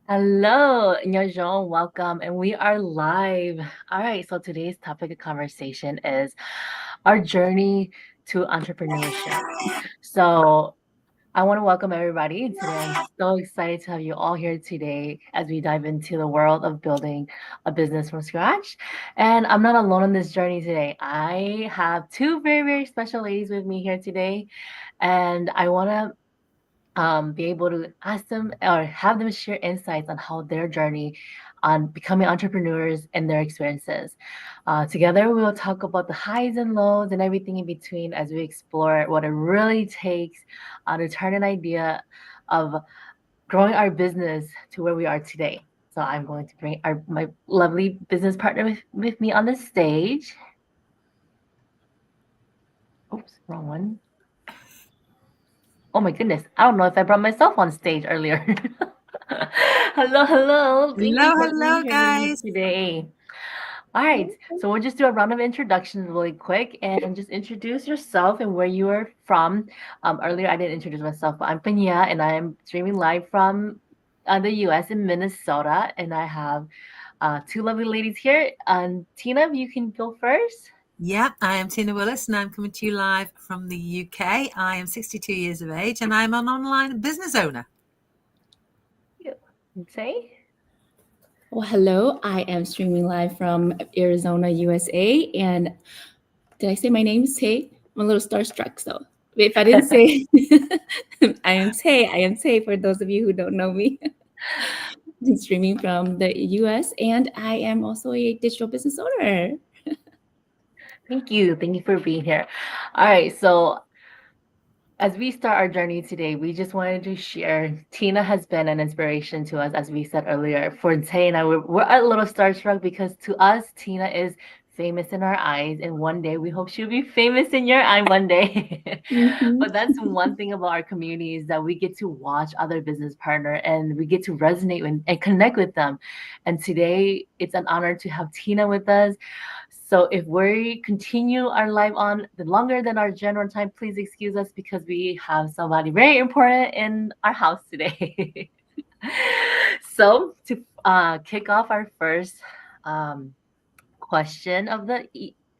Hello, Nyojon, welcome, and we are live. All right, so today's topic of conversation is our journey to entrepreneurship. So I want to welcome everybody today. I'm so excited to have you all here today as we dive into the world of building a business from scratch. And I'm not alone on this journey today. I have two very, very special ladies with me here today, and I want to be able to ask them or have them share insights on how their journey on becoming entrepreneurs and their experiences. Together, we will talk about the highs and lows and everything in between as we explore what it really takes to turn an idea of growing our business to where we are today. So I'm going to bring my lovely business partner with me on the stage. Oops, wrong one. Oh my goodness. I don't know if I brought myself on stage earlier. Hello, hello. Thank you Hello, for being hello, here with me guys. today. All right, so we'll just do a round of introductions really quick and just introduce yourself and where you are from. Earlier, I didn't introduce myself, but I'm Panya and I'm streaming live from the US in Minnesota. And I have two lovely ladies here. Tina, if you can go first. Yeah, I am Tina Willis and I'm coming to you live from the UK. I am 62 years of age and I'm an online business owner. You say. Well, hello. I am streaming live from Arizona, USA. And did I say my name is Tay? I'm a little starstruck, so if I didn't say, I am Tay. I am Tay for those of you who don't know me. I'm streaming from the US, and I am also a digital business owner. Thank you. Thank you for being here. All right, so as we start our journey today, we just wanted to share. Tina has been an inspiration to us, as we said earlier. For Tay and I, we're a little starstruck because to us, Tina is famous in our eyes, and one day we hope she'll be famous in your eye one day. Mhm. But that's one thing about our community is that we get to watch other business partner and we get to resonate and connect with them. And today, it's an honor to have Tina with us. So if we continue our live on the longer than our general time, please excuse us because we have somebody very important in our house today. So to kick off our first um, question of the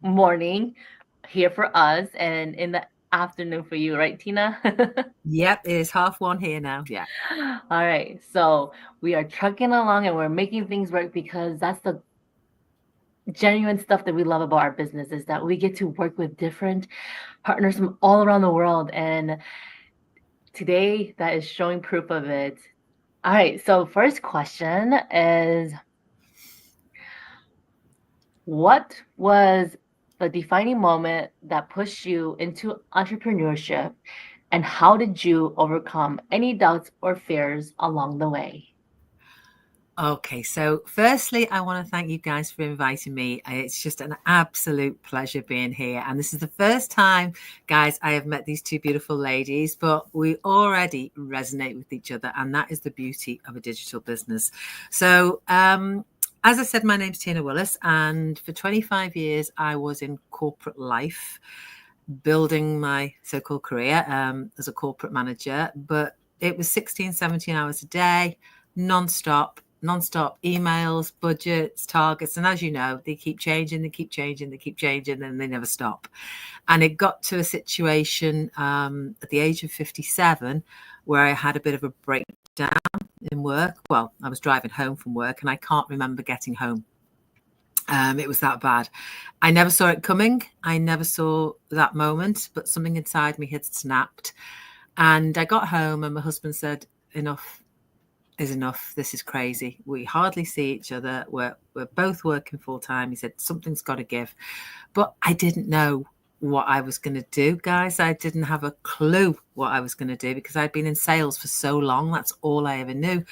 morning here for us and in the afternoon for you, right, Tina? Yep, it is 1:30 here now. Yeah. All right. So we are trucking along and we're making things work because that's the genuine stuff that we love about our business is that we get to work with different partners from all around the world. And today that is showing proof of it. All right. So first question is what was the defining moment that pushed you into entrepreneurship and how did you overcome any doubts or fears along the way? Okay, so firstly, I want to thank you guys for inviting me. It's just an absolute pleasure being here. And this is the first time, guys, I have met these two beautiful ladies, but we already resonate with each other. And that is the beauty of a digital business. So, as I said, my name's Tina Willis, and for 25 years, I was in corporate life, building my so-called career as a corporate manager. But it was 16, 17 hours a day, non-stop emails, budgets, targets. And as you know, they keep changing, they keep changing, they keep changing, and they never stop. And it got to a situation at the age of 57 where I had a bit of a breakdown in work. Well, I was driving home from work and I can't remember getting home. It was that bad. I never saw it coming. I never saw that moment, but something inside me had snapped. And I got home and my husband said, enough is enough. This is crazy. We hardly see each other. We're both working full time. He said, something's got to give. But I didn't know what I was going to do, guys. I didn't have a clue what I was going to do because I'd been in sales for so long. That's all I ever knew.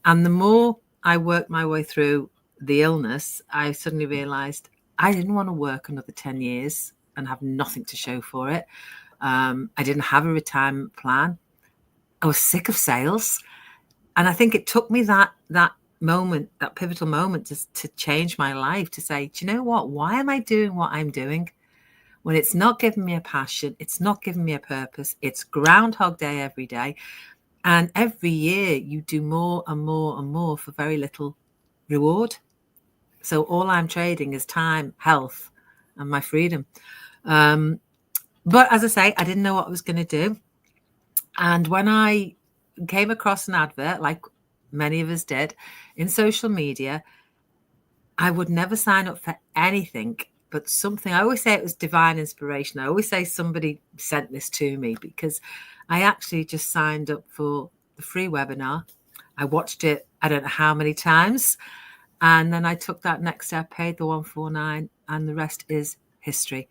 And the more I worked my way through the illness, I suddenly realized I didn't want to work another 10 years and have nothing to show for it. I didn't have a retirement plan. I was sick of sales. And I think it took me that moment, that pivotal moment to change my life, to say, do you know what? Why am I doing what I'm doing? When it's not giving me a passion, it's not giving me a purpose. It's Groundhog Day every day. And every year you do more and more and more for very little reward. So all I'm trading is time, health, and my freedom. But as I say, I didn't know what I was going to do. And when I came across an advert, like many of us did, in social media, I would never sign up for anything but something. I always say it was divine inspiration. I always say somebody sent this to me, because I actually just signed up for the free webinar. I watched it, I don't know how many times. And then I took that next step, paid the 149, and the rest is history.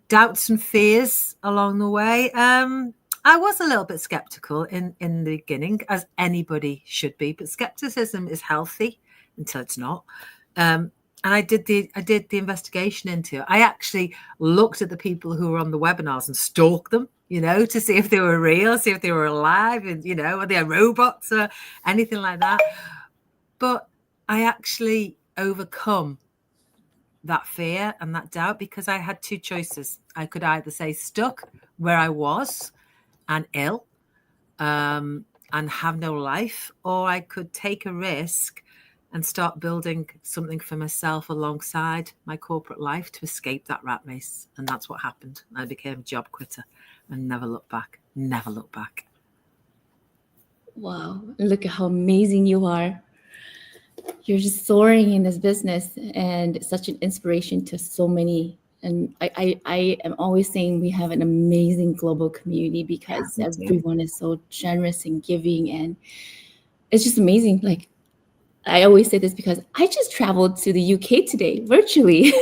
Doubts and fears along the way. I was a little bit skeptical in the beginning, as anybody should be, but skepticism is healthy until it's not. And I did the investigation into it. I actually looked at the people who were on the webinars and stalked them, to see if they were real, see if they were alive, and are they robots or anything like that. But I actually overcome that fear and that doubt, because I had two choices. I could either say stuck where I was and ill, and have no life, or I could take a risk and start building something for myself alongside my corporate life to escape that rat race. And that's what happened. I became a job quitter and never looked back. Never looked back. Wow, look at how amazing you are. You're just soaring in this business and such an inspiration to so many. And I am always saying we have an amazing global community, because everyone is so generous and giving, and it's just amazing. Like, I always say this because I just traveled to the UK today virtually.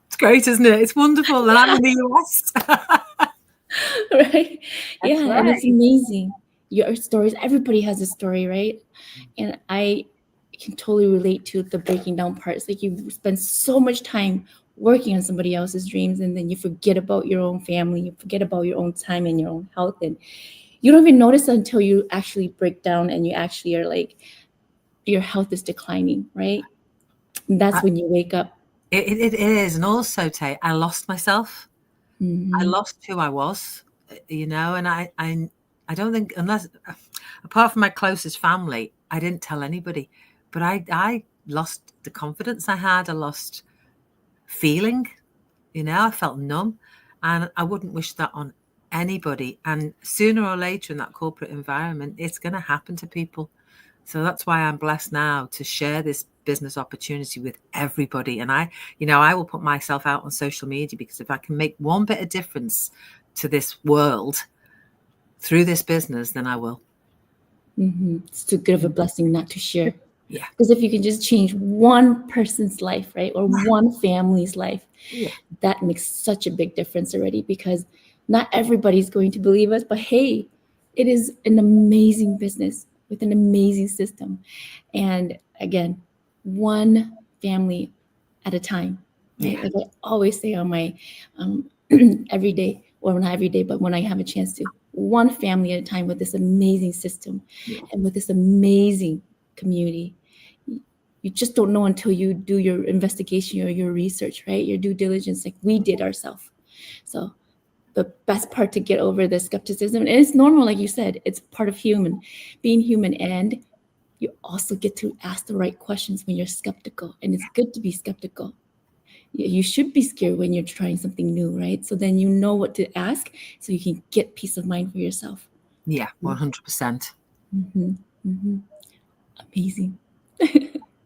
It's great, isn't it? It's wonderful. And I'm in the US. Right? Yeah, right. and it's amazing. Your stories, everybody has a story, right? And I can totally relate to the breaking down parts. Like, you spend so much time working on somebody else's dreams, and then you forget about your own family, you forget about your own time and your own health, and you don't even notice until you actually break down and you actually are like, your health is declining, right? And that's when you wake up. It is. And also, Tay, I lost myself. Mm-hmm. I lost who I was, and I don't think, unless, apart from my closest family, I didn't tell anybody. But I lost the confidence I had. I lost feeling, I felt numb. And I wouldn't wish that on anybody. And sooner or later in that corporate environment, it's going to happen to people. So that's why I'm blessed now to share this business opportunity with everybody. And I will put myself out on social media, because if I can make one bit of difference to this world through this business, then I will. Mm-hmm. It's too good of a blessing not to share. Yeah. Because if you can just change one person's life, right, or one family's life, that makes such a big difference already, because not everybody's going to believe us, but hey, it is an amazing business with an amazing system. And again, one family at a time, right? Yeah. Like I always say on my every day, or not every day, but when I have a chance to, one family at a time with this amazing system and with this amazing community. You just don't know until you do your investigation or your research, right? Your due diligence, like we did ourselves. So the best part to get over the skepticism, and it's normal, like you said, it's part of being human. And you also get to ask the right questions when you're skeptical. And it's good to be skeptical. You should be scared when you're trying something new, right? So then you know what to ask, so you can get peace of mind for yourself. Yeah, 100%. Mm-hmm. Mm-hmm. Amazing.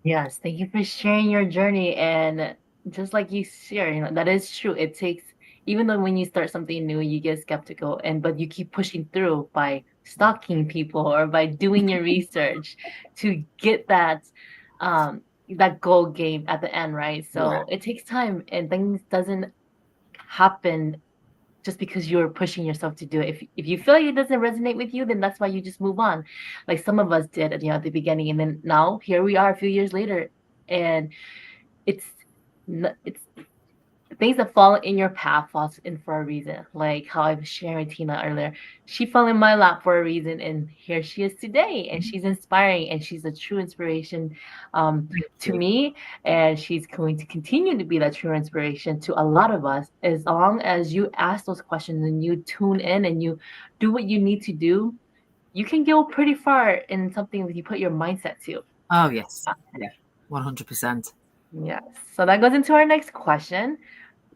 Yes, thank you for sharing your journey. And just like you share, that is true. It takes, even though when you start something new, you get skeptical, but you keep pushing through by stalking people or by doing your research to get that goal game at the end, right? So it takes time, and things doesn't happen just because you're pushing yourself to do it. If you feel like it doesn't resonate with you, then that's why you just move on. Like some of us did, at the beginning, and then now here we are a few years later, and it's it's things that fall in your path falls in for a reason. Like how I was sharing with Tina earlier, she fell in my lap for a reason, and here she is today, and she's inspiring, and she's a true inspiration to me, and she's going to continue to be that true inspiration to a lot of us, as long as you ask those questions and you tune in and you do what you need to do you can go pretty far in something that you put your mindset to. Oh, yes. Yeah, 100%. Yes. So that goes into our next question.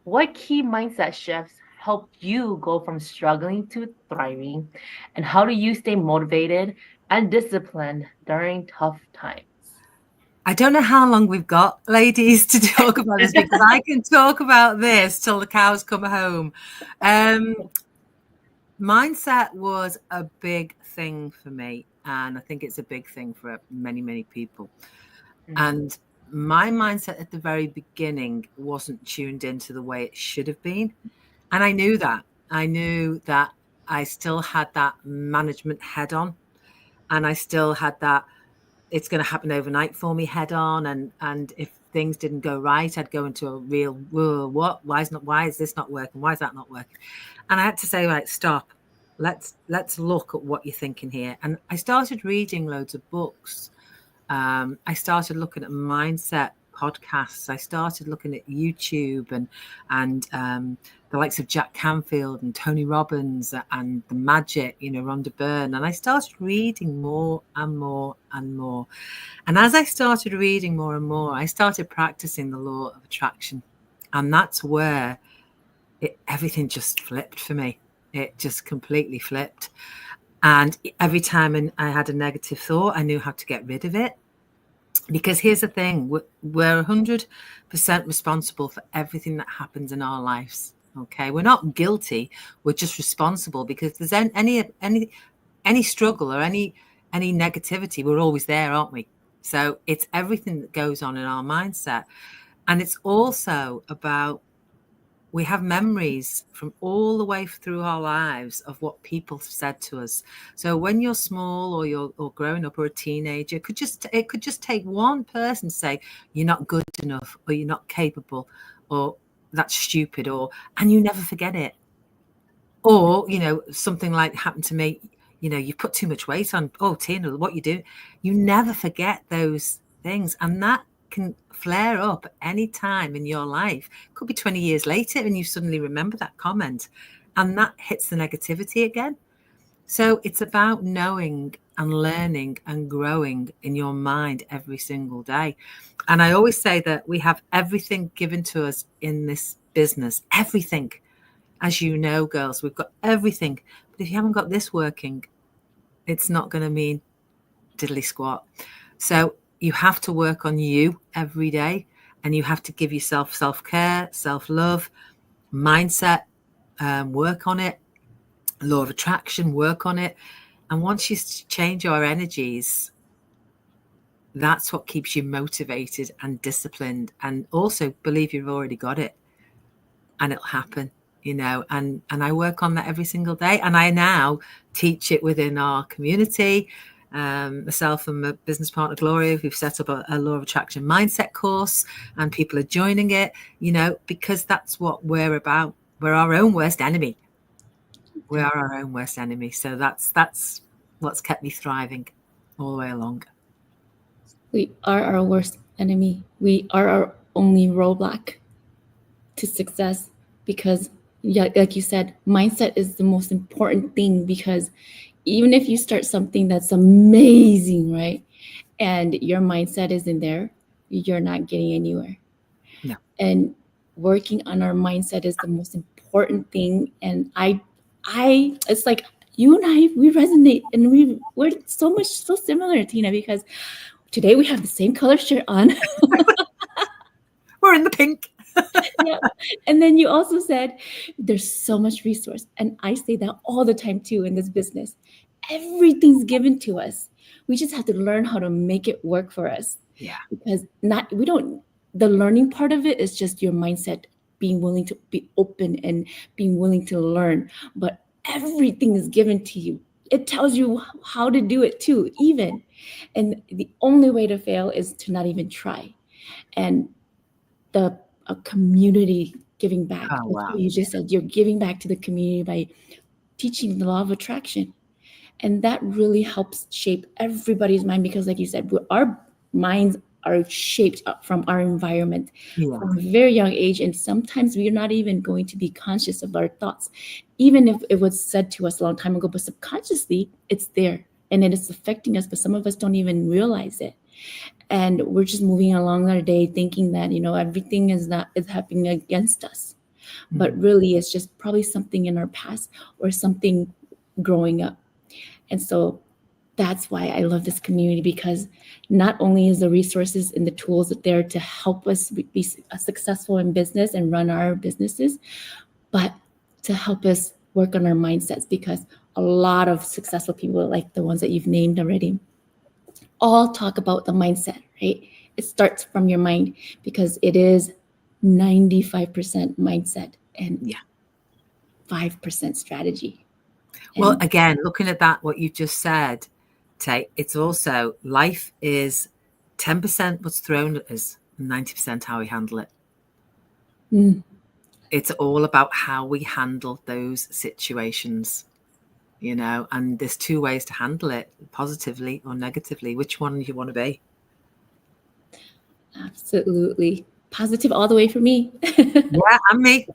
What key mindset shifts helped you go from struggling to thriving? And how do you stay motivated and disciplined during tough times? I don't know how long we've got, ladies, to talk about this, because I can talk about this till the cows come home. Mindset was a big thing for me, and I think it's a big thing for many, many people. And my mindset at the very beginning wasn't tuned into the way it should have been. And I knew that. I knew that I still had that management head on, and I still had that it's going to happen overnight for me head on. And if things didn't go right, I'd go into a real, whoa, what? Why is this not working? Why is that not working? And I had to say, right, stop. Let's look at what you're thinking here. And I started reading loads of books. I started looking at mindset podcasts. I started looking at YouTube and the likes of Jack Canfield and Tony Robbins and The Magic, Rhonda Byrne. And I started reading more and more and more. And as I started reading more and more, I started practicing the law of attraction. And that's where everything just flipped for me. It just completely flipped. And every time I had a negative thought, I knew how to get rid of it. Because here's the thing, we're 100% responsible for everything that happens in our lives. Okay, we're not guilty. We're just responsible, because if there's any struggle or any negativity, we're always there, aren't we? So it's everything that goes on in our mindset. And it's also about, we have memories from all the way through our lives of what people have said to us. So when you're small or growing up or a teenager, it could just take one person to say, you're not good enough, or you're not capable, or that's stupid, and you never forget it. Or, something like happened to me, you put too much weight on. Oh, Tina, what you do? You never forget those things. And that can flare up any time in your life. It could be 20 years later and you suddenly remember that comment, and that hits the negativity again. So it's about knowing and learning and growing in your mind every single day. And I always say that we have everything given to us in this business, everything. As you know, girls, we've got everything. But if you haven't got this working, it's not going to mean diddly squat. So you have to work on you every day, and you have to give yourself self-care, self-love, mindset, work on it, law of attraction, work on it. And once you change your energies, that's what keeps you motivated and disciplined, and also believe you've already got it and it'll happen. And I work on that every single day. And I now teach it within our community. Myself and my business partner, Gloria, we've set up a law of attraction mindset course, and people are joining it, because that's what we're about. We're our own worst enemy. We are our own worst enemy. So that's what's kept me thriving all the way along. We are our worst enemy. We are our only roadblock to success, because, yeah, like you said, mindset is the most important thing. Because even if you start something that's amazing, right, and your mindset isn't there, you're not getting anywhere. No. And working on our mindset is the most important thing. And I it's like you and I, we resonate, and we're so similar, Tina, because today we have the same color shirt on. We're in the pink. Yeah. And then you also said there's so much resource. And I say that all the time too in this business. Everything's given to us. We just have to learn how to make it work for us. Yeah. Because the learning part of it is just your mindset, being willing to be open and being willing to learn. But everything is given to you. It tells you how to do it too, even. And the only way to fail is to not even try. And a community giving back. Oh, That's wow. what you just said. You're giving back to the community by teaching the law of attraction. And that really helps shape everybody's mind, because like you said, our minds are shaped up from our environment from a very young age. And sometimes we're not even going to be conscious of our thoughts, even if it was said to us a long time ago, but subconsciously it's there. and it is affecting us, but some of us don't even realize it. And we're just moving along our day thinking that, everything is happening against us. But really, it's just probably something in our past or something growing up. And so that's why I love this community, because not only is the resources and the tools there to help us be successful in business and run our businesses, but to help us work on our mindsets, because a lot of successful people, like the ones that you've named already, all talk about the mindset, right? It starts from your mind, because it is 95% mindset and 5% strategy. Well, again, looking at that, what you just said, Tay, it's also life is 10% what's thrown at us, 90% how we handle it. It's all about how we handle those situations, and there's two ways to handle it, positively or negatively. Which one do you want to be? Absolutely. Positive all the way for me. Yeah,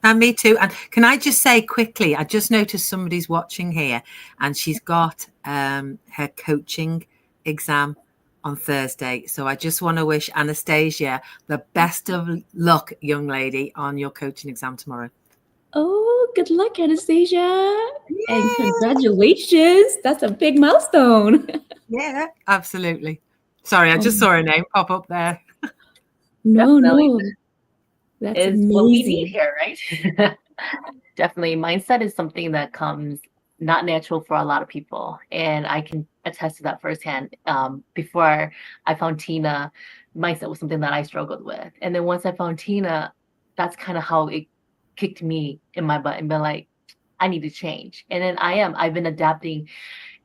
and me too. And can I just say quickly, I just noticed somebody's watching here, and she's got her coaching exam on Thursday. So I just want to wish Anastasia the best of luck, young lady, on your coaching exam tomorrow. Oh, good luck, Anastasia. Yay. And congratulations. That's a big milestone. Yeah, absolutely. Sorry, I just saw her name pop up there. No. That's is amazing. what we need here, right? Definitely. Mindset is something that comes not natural for a lot of people. And I can attest to that firsthand. Before I found Tina, mindset was something that I struggled with. And then once I found Tina, that's kind of how it kicked me in my butt and been like, I need to change. And then I've been adapting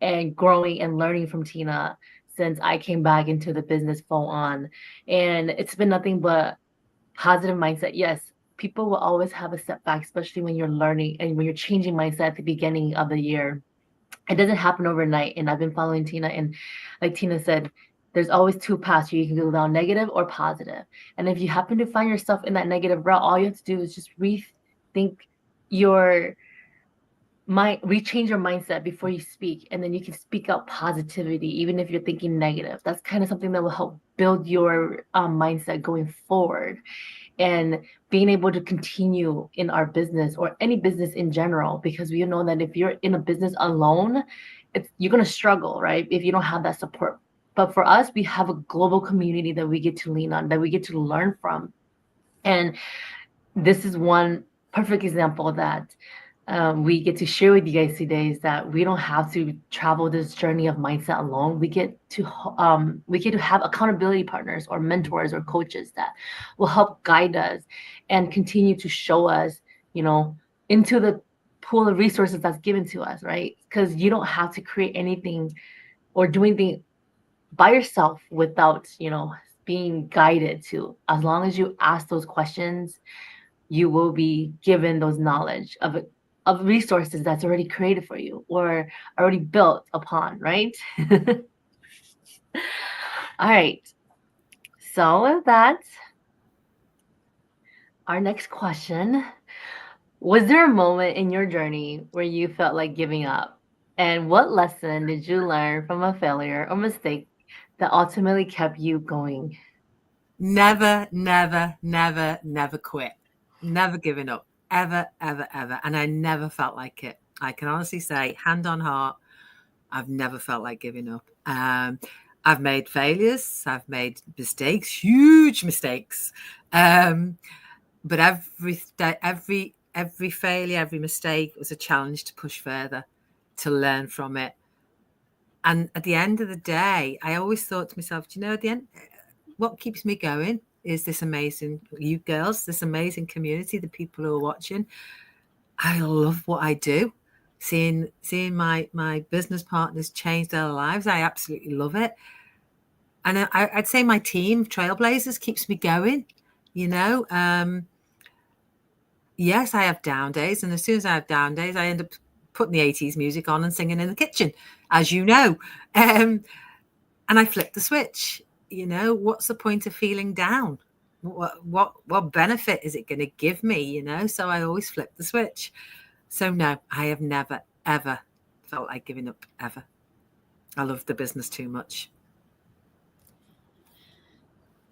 and growing and learning from Tina since I came back into the business full on. And it's been nothing but positive mindset. Yes, people will always have a setback, especially when you're learning and when you're changing mindset at the beginning of the year. It doesn't happen overnight. And I've been following Tina, and like Tina said, there's always two paths. You can go down negative or positive. And if you happen to find yourself in that negative route, all you have to do is just rethink your rechange your mindset before you speak, and then you can speak out positivity even if you're thinking negative. That's kind of something that will help build your mindset going forward, and being able to continue in our business or any business in general, because we know that if you're in a business alone, you're going to struggle, right, if you don't have that support. But for us, we have a global community that we get to lean on, that we get to learn from. And this is one perfect example that we get to share with you guys today, is that we don't have to travel this journey of mindset alone. We get to have accountability partners or mentors or coaches that will help guide us and continue to show us, into the pool of resources that's given to us, right? Because you don't have to create anything or do anything by yourself without, being guided to. As long as you ask those questions, you will be given those knowledge of resources that's already created for you or already built upon, right? All right. So with that, our next question: was there a moment in your journey where you felt like giving up? And what lesson did you learn from a failure or mistake that ultimately kept you going? Never, never, never, never quit. Never giving up. Ever, ever, ever. And I never felt like it. I can honestly say, hand on heart, I've never felt like giving up. I've made failures. I've made mistakes, huge mistakes. But every failure, every mistake was a challenge to push further, to learn from it. And at the end of the day, I always thought to myself, at the end, what keeps me going is this amazing, you girls, this amazing community, the people who are watching. I love what I do. Seeing my business partners change their lives, I absolutely love it. And I'd say my team, Trailblazers, keeps me going. Yes, I have down days, and as soon as I have down days, I end up putting the 80s music on and singing in the kitchen, as you know. And I flip the switch. What's the point of feeling down? What benefit is it going to give me? So I always flip the switch. So no, I have never ever felt like giving up, ever. I love the business too much.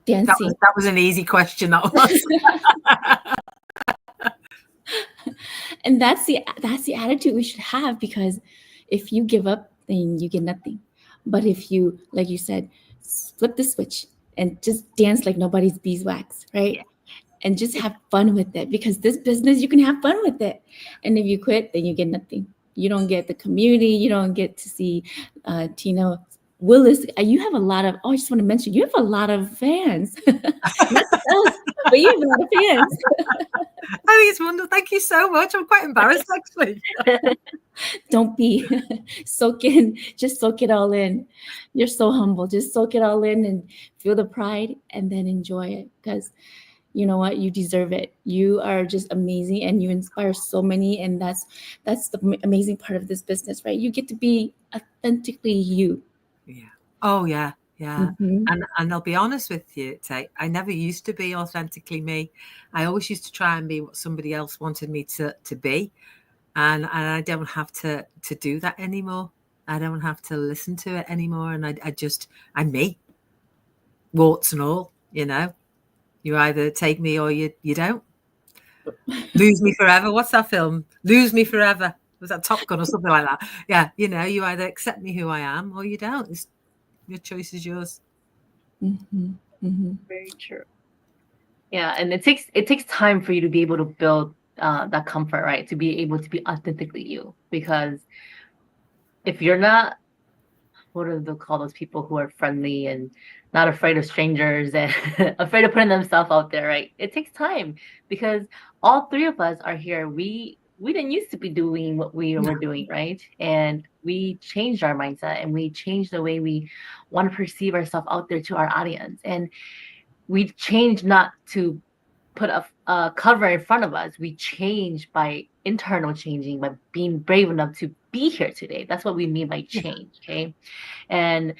Dancing. That was an easy question. That was. And that's the attitude we should have, because if you give up, then you get nothing. But if you, like you said, flip the switch and just dance like nobody's beeswax, right? And just have fun with it, because this business, you can have fun with it. And if you quit, then you get nothing. You don't get the community. You don't get to see Tina Willis. You have a lot of, oh, I just want to mention, you have a lot of fans. Not us, but you have a lot of fans. I think it's wonderful. Thank you so much. I'm quite embarrassed, actually. Don't be. Soak in, just soak it all in. You're so humble. Just soak it all in and feel the pride, and then enjoy it, because you know what, you deserve it. You are just amazing, and you inspire so many, and that's the amazing part of this business, right? You get to be authentically you. Yeah. Oh, yeah. Yeah. Mm-hmm. And I'll be honest with you, Tay, I never used to be authentically me. I always used to try and be what somebody else wanted me to be. And I don't have to do that anymore. I don't have to listen to it anymore. And I'm me, warts and all, you know. You either take me or you don't. Lose me forever. What's that film? Lose me forever. Was that Top Gun or something like that? Yeah, you know, you either accept me who I am or you don't. Your choice is yours. Mm-hmm. Mm-hmm. Very true. Yeah, and it takes time for you to be able to build that comfort, right? To be able to be authentically you. Because if you're not, what do they call those people who are friendly and not afraid of strangers and afraid of putting themselves out there, right? It takes time, because all three of us are here. We didn't used to be doing what we were doing, right? And we changed our mindset, and we changed the way we want to perceive ourselves out there to our audience. And we changed not to put a cover in front of us. We change by internal changing, by being brave enough to be here today. That's what we mean by change, okay? And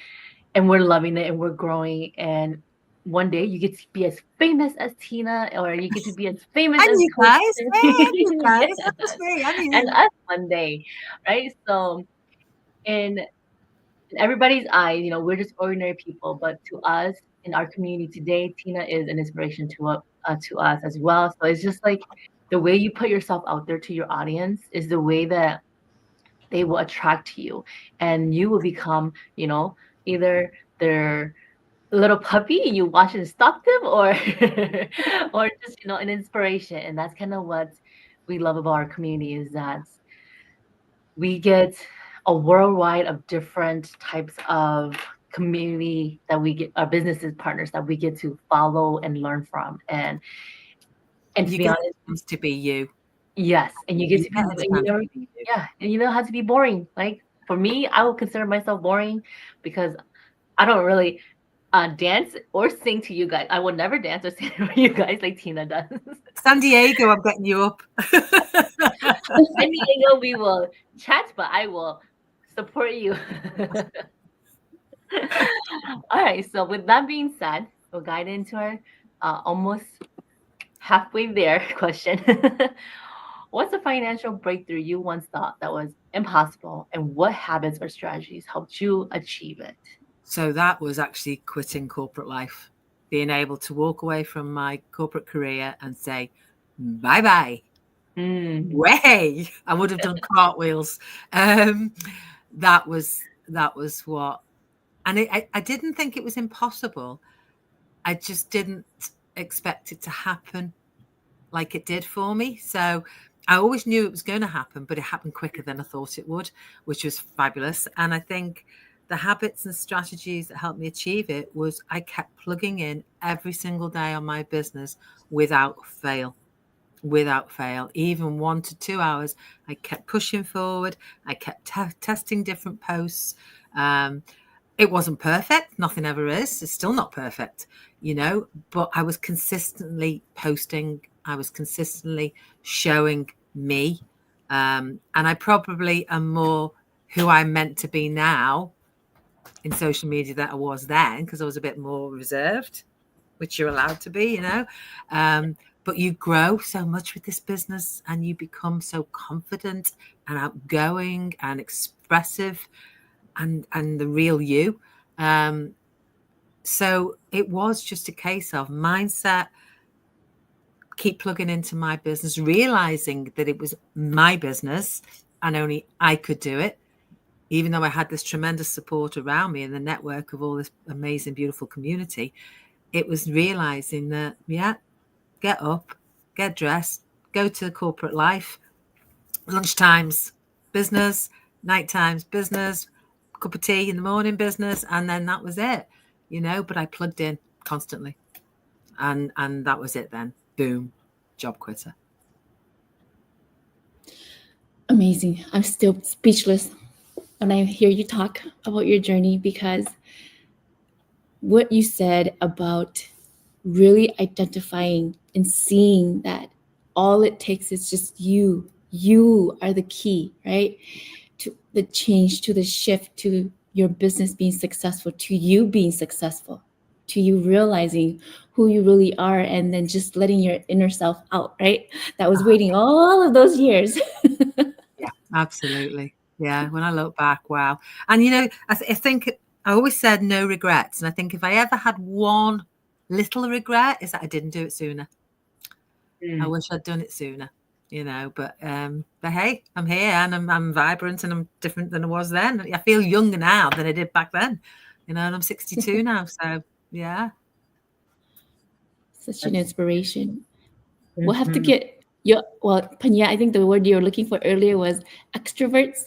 we're loving it, and we're growing, and one day you get to be as famous as Tina, or you get to be as famous And as you Coach guys, Tiffany. and you guys, Yes. that's me, and And you. us one day, right? So in everybody's eyes, we're just ordinary people, but to us in our community today, Tina is an inspiration to us as well. So it's just like the way you put yourself out there to your audience is the way that they will attract you, and you will become, either their little puppy and you watch and stalk them, or or just an inspiration. And that's kind of what we love about our community, is that we get a worldwide of different types of community that we get, our businesses partners that we get to follow and learn from. And to You be get honest, a chance to be you. yes, and you get You to get be, a and chance to be you. yeah, and you don't have to be boring. Like for me, I would consider myself boring, because I don't really dance or sing to you guys. I will never dance or sing for you guys like Tina does. San Diego, I'm getting you up. San Diego, we will chat, but I will support you. All right. So with that being said, we'll guide into our almost halfway there question. What's a financial breakthrough you once thought that was impossible, and what habits or strategies helped you achieve it? So that was actually quitting corporate life, being able to walk away from my corporate career and say, bye bye. Way I would have done cartwheels. That was what, and I didn't think it was impossible. I just didn't expect it to happen like it did for me. So I always knew it was going to happen, but it happened quicker than I thought it would, which was fabulous. And I think the habits and strategies that helped me achieve it was I kept plugging in every single day on my business without fail. Even 1 to 2 hours, I kept pushing forward. I kept testing different posts. It wasn't perfect. Nothing ever is. It's still not perfect, but I was consistently posting. I was consistently showing me. And I probably am more who I'm meant to be now in social media than I was then, because I was a bit more reserved, which you're allowed to be, but you grow so much with this business, and you become so confident and outgoing and expressive. and the real you. So it was just a case of mindset, keep plugging into my business, realizing that it was my business and only I could do it, even though I had this tremendous support around me and the network of all this amazing, beautiful community. It was realizing that, yeah, get up, get dressed, go to corporate life, lunchtimes, business, night times, business, cup of tea in the morning, business, and then that was it, but I plugged in constantly. And that was it then. Boom, job quitter. Amazing. I'm still speechless when I hear you talk about your journey, because what you said about really identifying and seeing that all it takes is just you. You are the key, right? To the change, to the shift, to your business being successful, to you being successful, to you realizing who you really are, and then just letting your inner self out, right? That was waiting all of those years. Yeah, absolutely. Yeah, when I look back, wow. And I think I always said no regrets. And I think if I ever had one little regret, is that I didn't do it sooner. I wish I'd done it sooner, but hey, I'm here and I'm vibrant and I'm different than I was then. I feel younger now than I did back then, and I'm 62 now. So yeah. Such an inspiration. Mhm. We'll have to get your, well, Panya, I think the word you were looking for earlier was extroverts,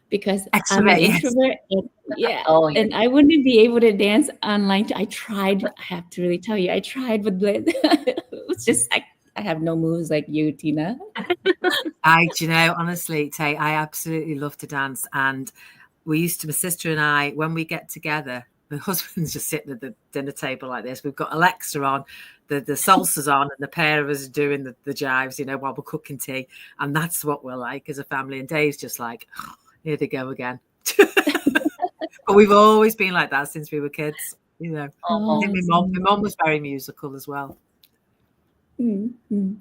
because I'm an Extrovert, yes. introvert, and yeah, Oh, yeah. and I wouldn't be able to dance online. I tried. I have to really tell you, I tried, but it was just I have no moves like you, Tina. Honestly, Tay, I absolutely love to dance. And my sister and I, when we get together, my husband's just sitting at the dinner table like this. We've got Alexa on, the salsa's on, and the pair of us are doing the jives, while we're cooking tea. And that's what we're like as a family. And Dave's just like, oh, here they go again. But we've always been like that since we were kids. I Oh, think my mom was very musical as well. Mm-hmm.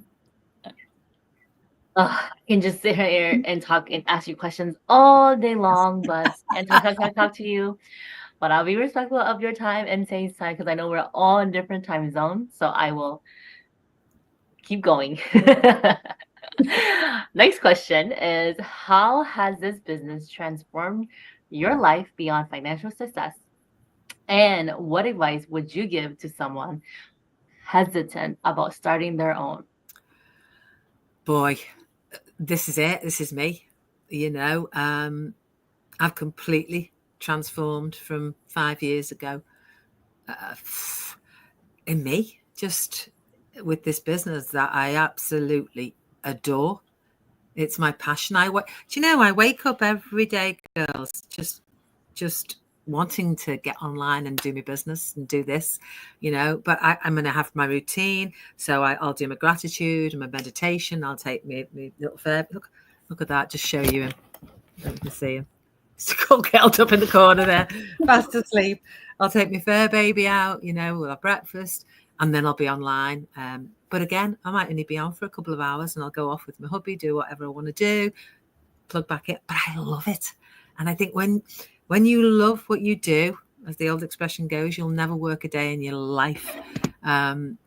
I can just sit here and talk and ask you questions all day long, and talk to you. But I'll be respectful of your time and Tay's time, because I know we're all in different time zones. So I will keep going. Next question is, how has this business transformed your life beyond financial success? And what advice would you give to someone hesitant about starting their own? Boy, this is it. This is me. I've completely transformed from 5 years ago in me, just with this business that I absolutely adore. It's my passion. I wake up every day, girls, just wanting to get online and do my business and do this, but I'm going to have my routine. So I'll do my gratitude and my meditation. I'll take my little fair. Look at that. Just show you him. You can see him. Still curled up in the corner there, fast asleep. I'll take my fur baby out, we'll have breakfast, and then I'll be online. But again, I might only be on for a couple of hours, and I'll go off with my hubby, do whatever I want to do, plug back in. But I love it. And I think when you love what you do, as the old expression goes, you'll never work a day in your life. And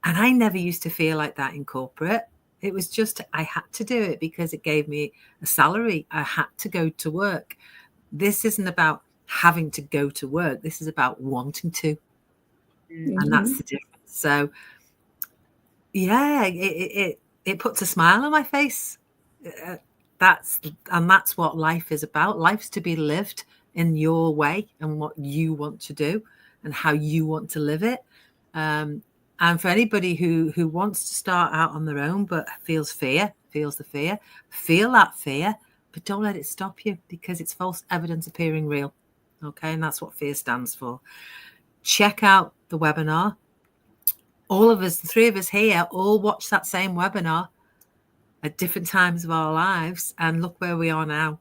I never used to feel like that in corporate. It was just, I had to do it because it gave me a salary. I had to go to work. This isn't about having to go to work. This is about wanting to. Mm-hmm. And that's the difference. So yeah, it puts a smile on my face. That's what life is about. Life's to be lived in your way and what you want to do and how you want to live it. And for anybody who wants to start out on their own but feels the fear, feel that fear, but don't let it stop you, because it's false evidence appearing real. Okay, and that's what fear stands for. Check out the webinar. All of us, the three of us here, all watched that same webinar at different times of our lives, and look where we are now.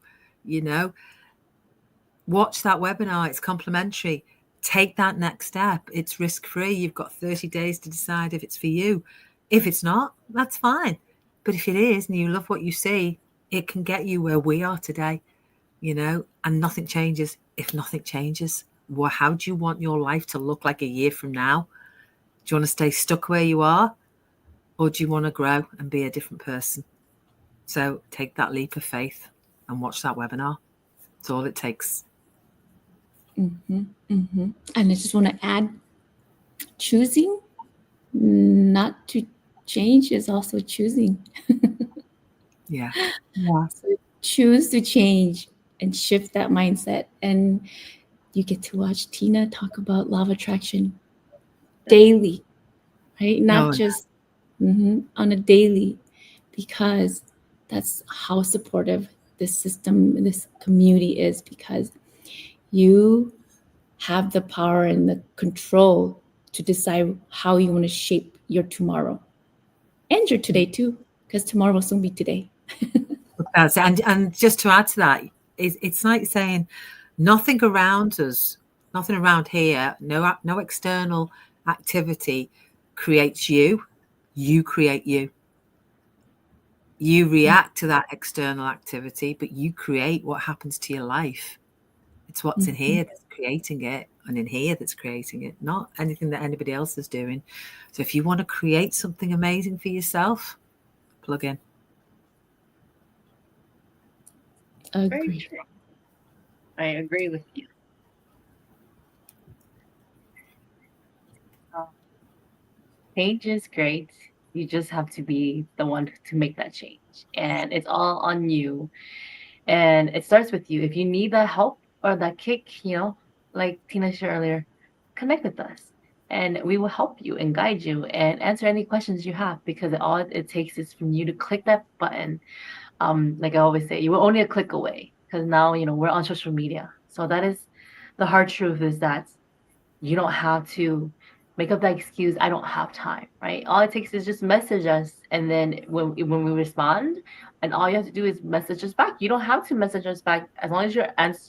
Watch that webinar. It's complimentary. Take that next step. It's risk-free. You've got 30 days to decide if it's for you. If it's not, that's fine. But if it is, and you love what you see, it can get you where we are today, and nothing changes if nothing changes? Well, how do you want your life to look like a year from now? Do you want to stay stuck where you are, or do you want to grow and be a different person? So take that leap of faith and watch that webinar. It's all it takes. And I just want to add, choosing not to change is also choosing. Yeah. So choose to change and shift that mindset. And you get to watch Tina talk about law of attraction daily, right? Not Oh, just on a daily, because that's how supportive this system, this community is, because you have the power and the control to decide how you want to shape your tomorrow and your today too, because tomorrow will soon be today. that's it. And just to add to that, it's like saying nothing around us, nothing around here, no external activity creates you. You create you. You react to that external activity, but you create what happens to your life. It's what's in here that's creating it, and in here that's creating it, not anything that anybody else is doing. So if you want to create something amazing for yourself, plug in. Very Agree. true. I agree with you. Uh, Change is great. You just have to be the one to make that change. And it's all on you. And it starts with you. If you need that help or that kick, like Tina shared earlier, connect with us. And we will help you and guide you and answer any questions you have, because all it takes is from you to click that button. Like I always say, you were only a click away, because now, we're on social media. So that is the hard truth, is that you don't have to make up that excuse, I don't have time, right? All it takes is just message us, and then when we respond, and all you have to do is message us back. You don't have to message us back. As long as your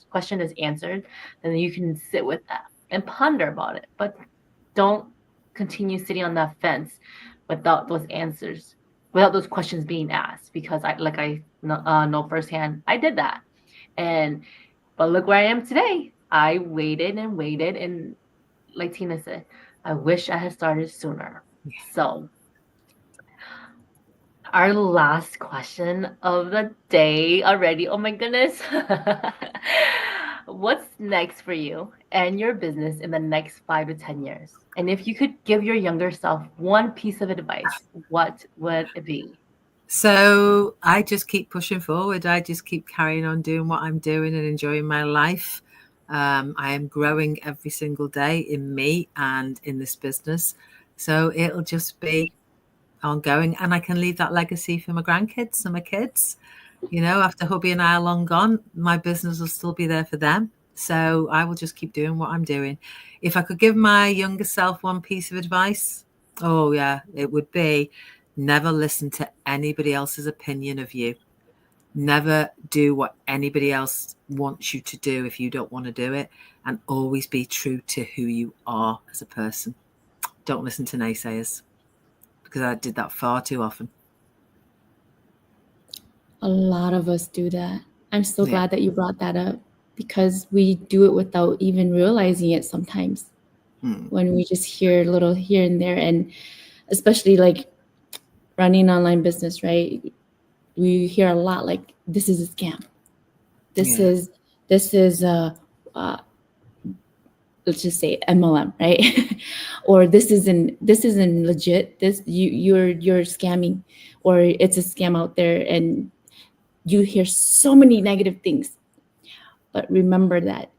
question is answered, then you can sit with that and ponder about it. But don't continue sitting on that fence without those answers, without those questions being asked, because I know firsthand, I did that. But look where I am today. I waited and waited, and like Tina said, I wish I had started sooner. So, our last question of the day already. Oh my goodness. What's next for you and your business in the next 5 to 10 years? And if you could give your younger self one piece of advice, what would it be? So I just keep pushing forward. I just keep carrying on doing what I'm doing and enjoying my life. I am growing every single day in me and in this business. So it'll just be ongoing, and I can leave that legacy for my grandkids and my kids. After hubby and I are long gone, my business will still be there for them. So I will just keep doing what I'm doing. If I could give my younger self one piece of advice, oh yeah, it would be never listen to anybody else's opinion of you. Never do what anybody else wants you to do if you don't want to do it, and always be true to who you are as a person. Don't listen to naysayers, because I did that far too often. A lot of us do that. I'm so Yeah. glad that you brought that up, because we do it without even realizing it sometimes, when we just hear a little here and there. And especially like running online business, right? We hear a lot like, this is a scam. This Yeah. is uh, let's just say MLM, right? Or this isn't legit. You're scamming, or it's a scam out there. And you hear so many negative things. But remember that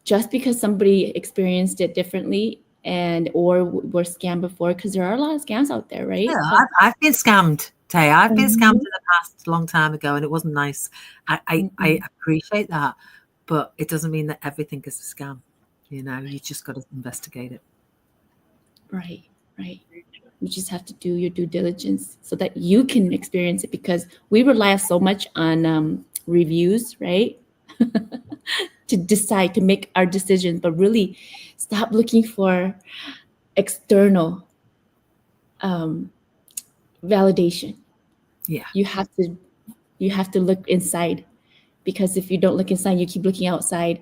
just because somebody experienced it differently and or were scammed before, because there are a lot of scams out there, right? Yeah, So I've been scammed, Tay. I've been scammed in Mhm. the past a long time ago, and it wasn't nice. I appreciate that, but it doesn't mean that everything is a scam. You just got to investigate it. Right, right. You just have to do your due diligence so that you can experience it, because we rely so much on reviews, right? To decide, to make our decisions, but really stop looking for external validation. Yeah. You have to look inside Because if you don't look inside, you keep looking outside,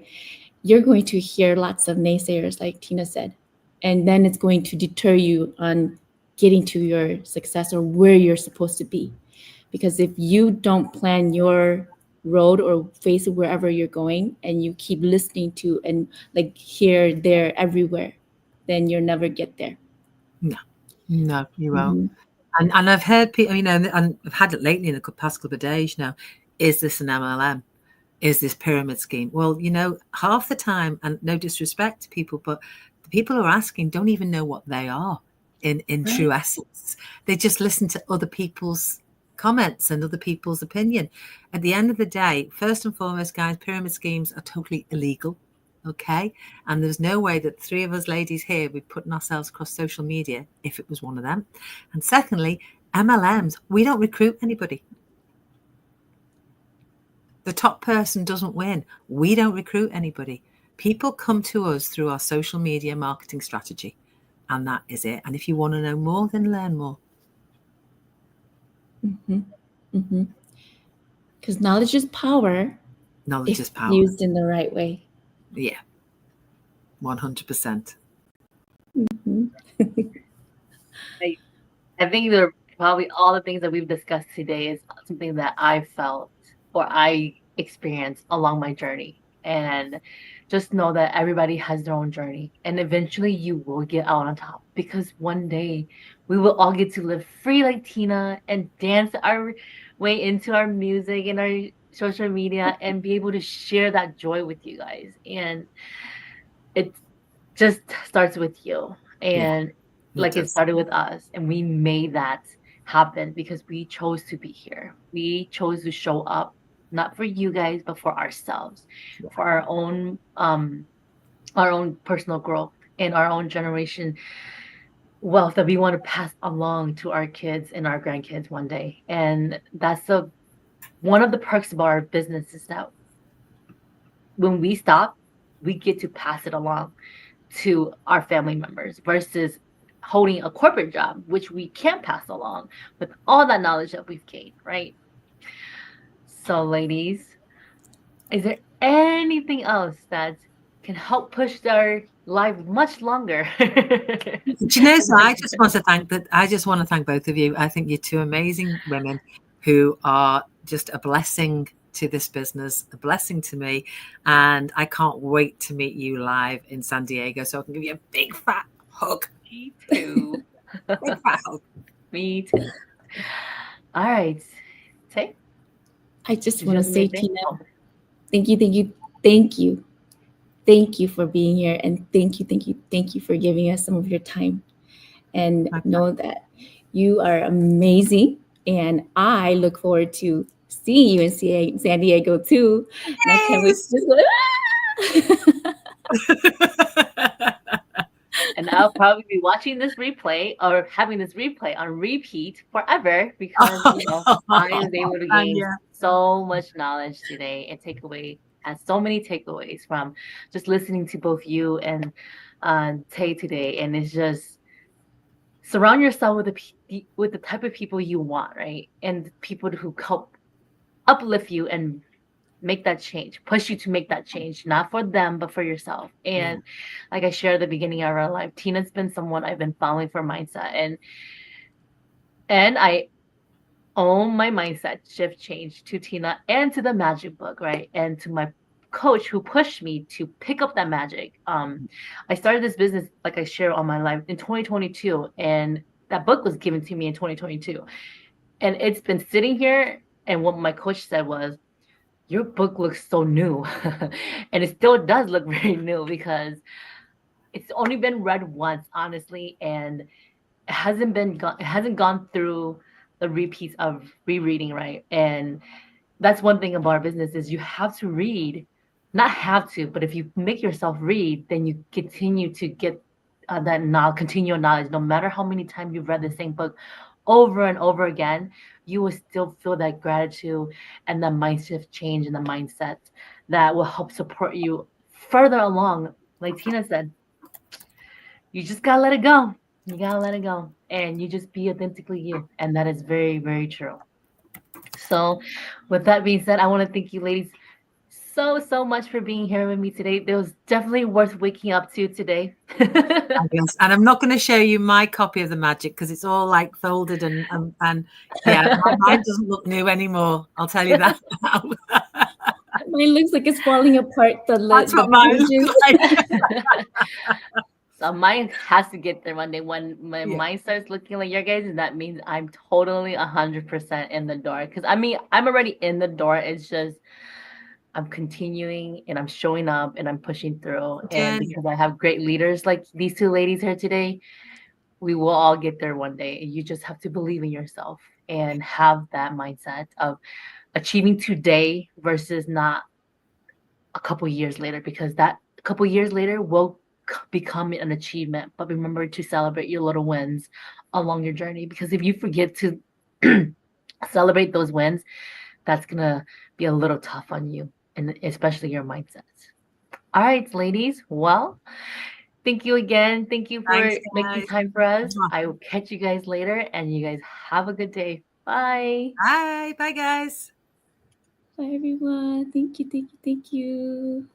you're going to hear lots of naysayers, like Tina said. And then it's going to deter you on getting to your success or where you're supposed to be. Because if you don't plan your road or face wherever you're going and you keep listening to and like here, there, everywhere, then you'll never get there. No, no, you won't. Mm-hmm. And I've heard people, and I've had it lately in the past couple of days now. Is this an MLM? Is this pyramid scheme? Well, half the time, and no disrespect to people, but the people who are asking don't even know what they are in true essence. They just listen to other people's comments and other people's opinion. At the end of the day, first and foremost, guys, pyramid schemes are totally illegal. Okay. And there's no way that three of us ladies here would be putting ourselves across social media if it was one of them. And secondly, MLMs, we don't recruit anybody. The top person doesn't win. We don't recruit anybody. People come to us through our social media marketing strategy. And that is it. And if you want to know more, then learn more. Mm-hmm. Mm-hmm. Because knowledge is power. Knowledge is power. Used in the right way. Yeah. 100%. Mm-hmm. I think probably all the things that we've discussed today is something that I felt or I experienced along my journey. And just know that everybody has their own journey. And eventually you will get out on top, because one day we will all get to live free like Tina and dance our way into our music and our social media and be able to share that joy with you guys. And it just starts with you. And like it started with us, and we made that happen because we chose to be here. We chose to show up, not for you guys, but for ourselves, for our own personal growth and our own generation wealth that we want to pass along to our kids and our grandkids one day. And that's one of the perks of our business, is that when we stop, we get to pass it along to our family members versus holding a corporate job, which we can't pass along with all that knowledge that we've gained, right? So, ladies, is there anything else that can help push our life much longer? So I just want to thank both of you. I think you're two amazing women who are just a blessing to this business, a blessing to me, and I can't wait to meet you live in San Diego so I can give you a big fat hug. Me too. Big fat hug. Me too. All right, Tay. I just want to say, Tina, thank you for being here, and thank you for giving us some of your time. And know that you are amazing, and I look forward to seeing you in San Diego too. And I can't wait to And I'll probably be watching this replay or having this replay on repeat forever, because I was able to gain so much knowledge today and has so many takeaways from just listening to both you and Tay today. And it's just surround yourself with the type of people you want, right? And people who help uplift you and make that change, push you to make that change, not for them, but for yourself. And like I shared at the beginning of our life, Tina's been someone I've been following for mindset, and I owe my mindset shift change to Tina and to the magic book, right? And to my coach who pushed me to pick up that magic. I started this business, like I share on my life, in 2022, and that book was given to me in 2022, and it's been sitting here. And what my coach said was, your book looks so new. And it still does look very new, because it's only been read once, honestly, and it hasn't gone through the repeats of rereading, right? And that's one thing about our business, is you have to read, not have to, but if you make yourself read, then you continue to get that continual knowledge. No matter how many times you've read the same book over and over again, you will still feel that gratitude and the mindset change and the mindset that will help support you further along. Like Tina said, you just gotta let it go. You gotta let it go, and you just be authentically you. And that is very, very true. So with that being said, I want to thank you ladies so much for being here with me today. It was definitely worth waking up to today. Fabulous. And I'm not going to show you my copy of the magic because it's all like folded and yeah, mine doesn't look new anymore. I'll tell you that now. Mine looks like it's falling apart. That's The what mine pages. looks like. So mine has to get there one day. When Yeah. mine starts looking like your guys', that means I'm totally 100% in the door. Because I mean, I'm already in the door. It's just I'm continuing and I'm showing up and I'm pushing through. And Journey. because I have great leaders like these two ladies here today, we will all get there one day. You just have to believe in yourself and have that mindset of achieving today versus not a couple years later, because that couple years later will become an achievement. But remember to celebrate your little wins along your journey, because if you forget to celebrate those wins, that's gonna be a little tough on you, and especially your mindset. All right, ladies. Well, thank you again. Thank you for Thanks, making guys. time for us. I will catch you guys later, and you guys have a good day. Bye. Bye. Bye, guys. Bye, everyone. Thank you, thank you, thank you.